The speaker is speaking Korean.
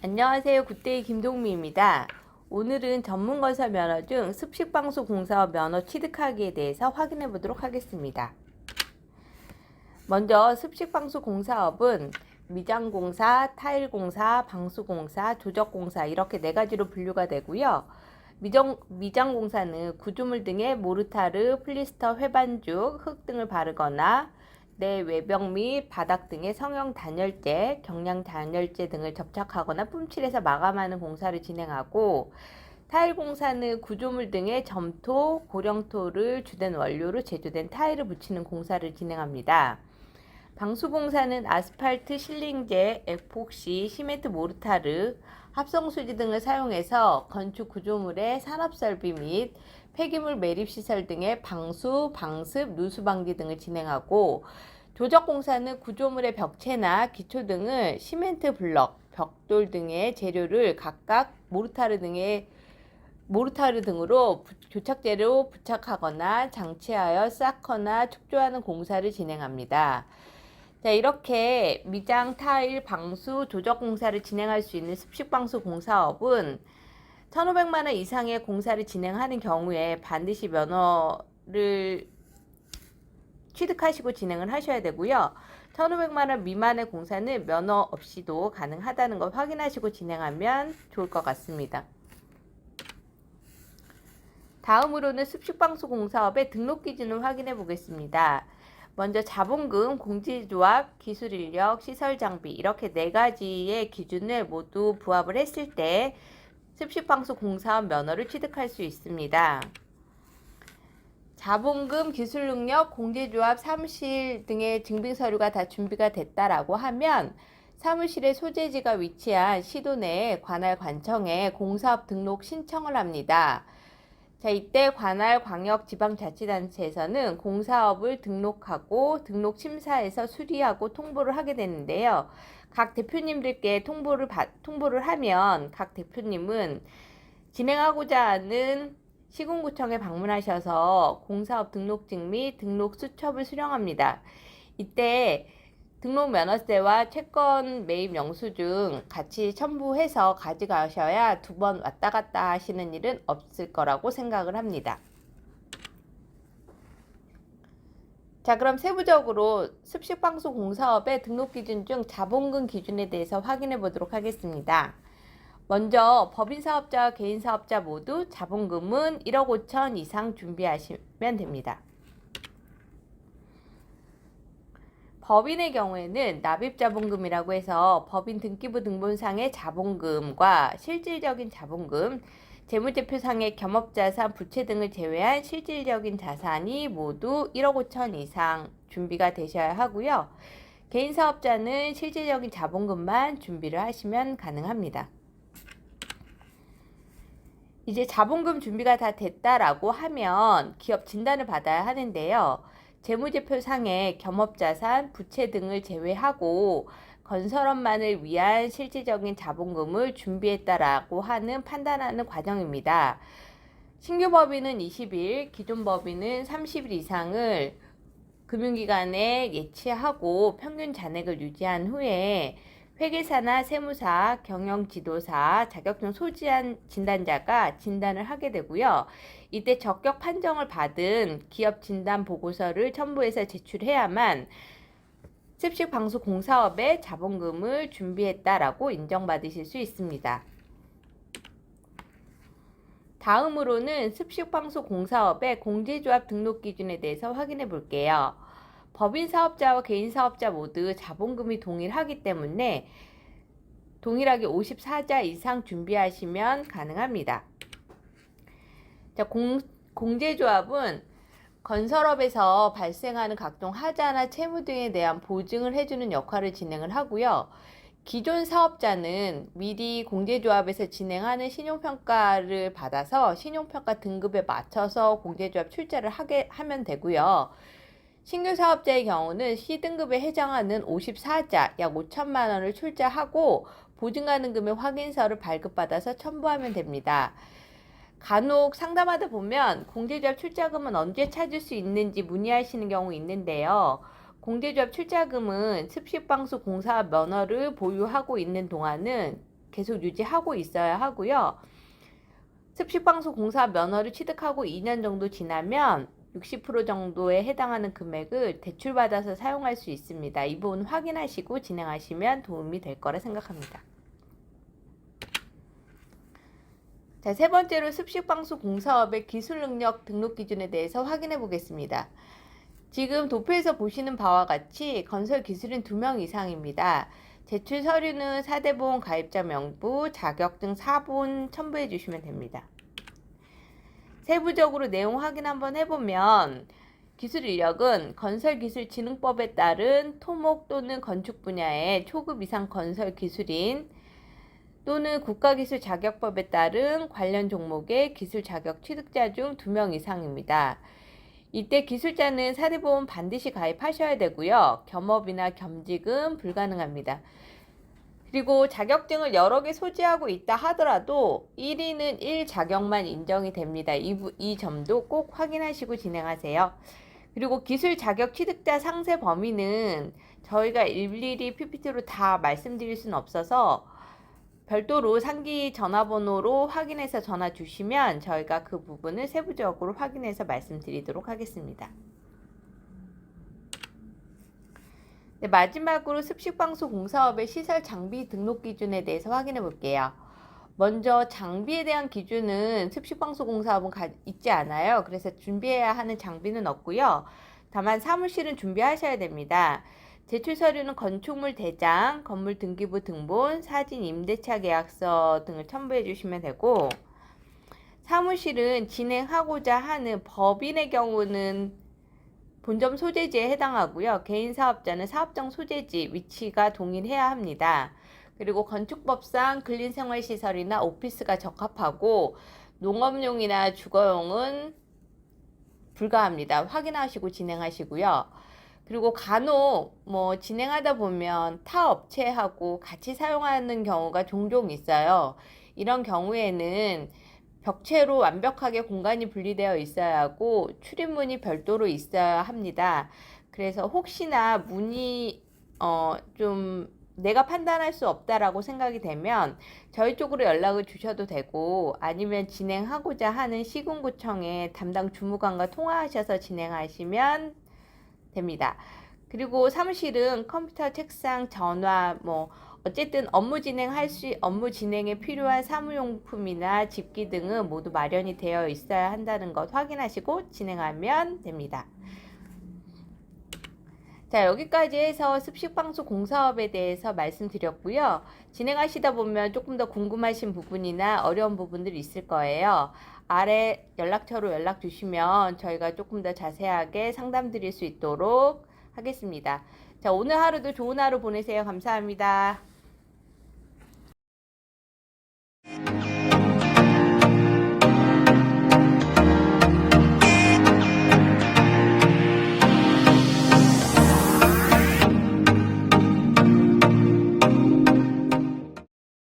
안녕하세요. 굿데이 김동미입니다. 오늘은 전문건설 면허 중 습식방수 공사업 면허 취득하기에 대해서 확인해 보도록 하겠습니다. 먼저 습식방수 공사업은 미장공사, 타일공사, 방수공사, 조적공사 이렇게 네 가지로 분류가 되고요. 미장공사는 구조물 등에 모르타르, 플리스터, 회반죽, 흙 등을 바르거나 내 외벽 및 바닥 등의 성형 단열재, 경량 단열재 등을 접착하거나 뿜칠해서 마감하는 공사를 진행하고, 타일 공사는 구조물 등의 점토, 고령토를 주된 원료로 제조된 타일을 붙이는 공사를 진행합니다. 방수 공사는 아스팔트, 실링제, 에폭시, 시멘트 모르타르, 합성수지 등을 사용해서 건축 구조물의 산업설비 및 폐기물 매립시설 등의 방수, 방습, 누수 방지 등을 진행하고, 조적공사는 구조물의 벽체나 기초 등을 시멘트 블럭, 벽돌 등의 재료를 각각 모르타르 등으로 교착제로 부착하거나 장치하여 쌓거나 축조하는 공사를 진행합니다. 자, 이렇게 미장, 타일, 방수, 조적 공사를 진행할 수 있는 습식방수 공사업은 1,500만 원 이상의 공사를 진행하는 경우에 반드시 면허를 취득하시고 진행을 하셔야 되고요. 1,500만 원 미만의 공사는 면허 없이도 가능하다는 걸 확인하시고 진행하면 좋을 것 같습니다. 다음으로는 습식방수 공사업의 등록 기준을 확인해 보겠습니다. 먼저 자본금, 공제조합, 기술인력, 시설장비 이렇게 네 가지의 기준을 모두 부합을 했을 때 습식방수 공사업 면허를 취득할 수 있습니다. 자본금, 기술능력, 공제조합, 사무실 등의 증빙서류가 다 준비가 됐다라고 하면 사무실의 소재지가 위치한 시도 내에 관할 관청에 공사업 등록 신청을 합니다. 자, 이때 관할 광역지방자치단체에서는 공사업을 등록하고 등록 심사해서 수리하고 통보를 하게 되는데요. 각 대표님들께 통보를 하면 각 대표님은 진행하고자 하는 시군구청에 방문하셔서 공사업 등록증 및 등록 수첩을 수령합니다. 이때 등록 면허세와 채권 매입 영수증 같이 첨부해서 가져가셔야 두 번 왔다 갔다 하시는 일은 없을 거라고 생각을 합니다. 자, 그럼 세부적으로 습식방수 공사업의 등록 기준 중 자본금 기준에 대해서 확인해 보도록 하겠습니다. 먼저 법인사업자와 개인사업자 모두 자본금은 1억 5천 이상 준비하시면 됩니다. 법인의 경우에는 납입자본금이라고 해서 법인 등기부 등본상의 자본금과 실질적인 자본금, 재무제표상의 겸업자산, 부채 등을 제외한 실질적인 자산이 모두 1억 5천 이상 준비가 되셔야 하고요. 개인사업자는 실질적인 자본금만 준비를 하시면 가능합니다. 이제 자본금 준비가 다 됐다라고 하면 기업 진단을 받아야 하는데요. 재무제표상의 겸업자산, 부채 등을 제외하고 건설업만을 위한 실질적인 자본금을 준비했다라고 하는 판단하는 과정입니다. 신규 법인은 20일, 기존 법인은 30일 이상을 금융기관에 예치하고 평균 잔액을 유지한 후에 회계사나 세무사, 경영지도사, 자격증 소지한 진단자가 진단을 하게 되고요. 이때 적격 판정을 받은 기업 진단 보고서를 첨부해서 제출해야만 습식방수 공사업의 자본금을 준비했다라고 인정받으실 수 있습니다. 다음으로는 습식방수 공사업의 공제조합 등록 기준에 대해서 확인해 볼게요. 법인 사업자와 개인 사업자 모두 자본금이 동일하기 때문에 동일하게 54자 이상 준비하시면 가능합니다. 자, 공제조합은 건설업에서 발생하는 각종 하자나 채무 등에 대한 보증을 해주는 역할을 진행을 하고요. 기존 사업자는 미리 공제조합에서 진행하는 신용평가를 받아서 신용평가 등급에 맞춰서 공제조합 출자를 하면 되고요. 신규 사업자의 경우는 C등급에 해당하는 54자 약 5천만 원을 출자하고 보증가능금의 확인서를 발급받아서 첨부하면 됩니다. 간혹 상담하다 보면 공제조합 출자금은 언제 찾을 수 있는지 문의하시는 경우 있는데요. 공제조합 출자금은 습식방수 공사업 면허를 보유하고 있는 동안은 계속 유지하고 있어야 하고요. 습식방수 공사업 면허를 취득하고 2년 정도 지나면 60% 정도에 해당하는 금액을 대출받아서 사용할 수 있습니다. 이 부분 확인하시고 진행하시면 도움이 될 거라 생각합니다. 자, 세 번째로 습식방수 공사업의 기술능력 등록 기준에 대해서 확인해 보겠습니다. 지금 도표에서 보시는 바와 같이 건설 기술인 2명 이상입니다. 제출 서류는 4대 보험 가입자 명부, 자격증 4본 첨부해 주시면 됩니다. 세부적으로 내용 확인 한번 해보면 기술 인력은 건설기술진흥법에 따른 토목 또는 건축 분야의 초급 이상 건설 기술인 또는 국가기술자격법에 따른 관련 종목의 기술 자격 취득자 중 2명 이상입니다. 이때 기술자는 4대 보험 반드시 가입하셔야 되고요. 겸업이나 겸직은 불가능합니다. 그리고 자격증을 여러 개 소지하고 있다 하더라도 1위는 1자격만 인정이 됩니다. 이 점도 꼭 확인하시고 진행하세요. 그리고 기술 자격 취득자 상세 범위는 저희가 일일이 PPT로 다 말씀드릴 수는 없어서 별도로 상기 전화번호로 확인해서 전화 주시면 저희가 그 부분을 세부적으로 확인해서 말씀드리도록 하겠습니다. 네, 마지막으로 습식방수 공사업의 시설 장비 등록 기준에 대해서 확인해 볼게요. 먼저 장비에 대한 기준은 습식방수 공사업은 있지 않아요. 그래서 준비해야 하는 장비는 없고요. 다만 사무실은 준비하셔야 됩니다. 제출 서류는 건축물 대장, 건물 등기부 등본, 사진 임대차 계약서 등을 첨부해 주시면 되고, 사무실은 진행하고자 하는 법인의 경우는 본점 소재지에 해당하고요. 개인 사업자는 사업장 소재지 위치가 동일해야 합니다. 그리고 건축법상 근린생활시설이나 오피스가 적합하고 농업용이나 주거용은 불가합니다. 확인하시고 진행하시고요. 그리고 간혹 진행하다 보면 타 업체하고 같이 사용하는 경우가 종종 있어요. 이런 경우에는 벽체로 완벽하게 공간이 분리되어 있어야 하고 출입문이 별도로 있어야 합니다. 그래서 혹시나 문이 좀 내가 판단할 수 없다라고 생각이 되면 저희 쪽으로 연락을 주셔도 되고 아니면 진행하고자 하는 시군구청의 담당 주무관과 통화하셔서 진행하시면 됩니다. 그리고 사무실은 컴퓨터, 책상, 전화, 어쨌든 업무 진행에 필요한 사무용품이나 집기 등은 모두 마련이 되어 있어야 한다는 것 확인하시고 진행하면 됩니다. 자, 여기까지 해서 습식방수 공사업에 대해서 말씀드렸고요. 진행하시다 보면 조금 더 궁금하신 부분이나 어려운 부분들이 있을 거예요. 아래 연락처로 연락 주시면 저희가 조금 더 자세하게 상담 드릴 수 있도록 하겠습니다. 자, 오늘 하루도 좋은 하루 보내세요. 감사합니다.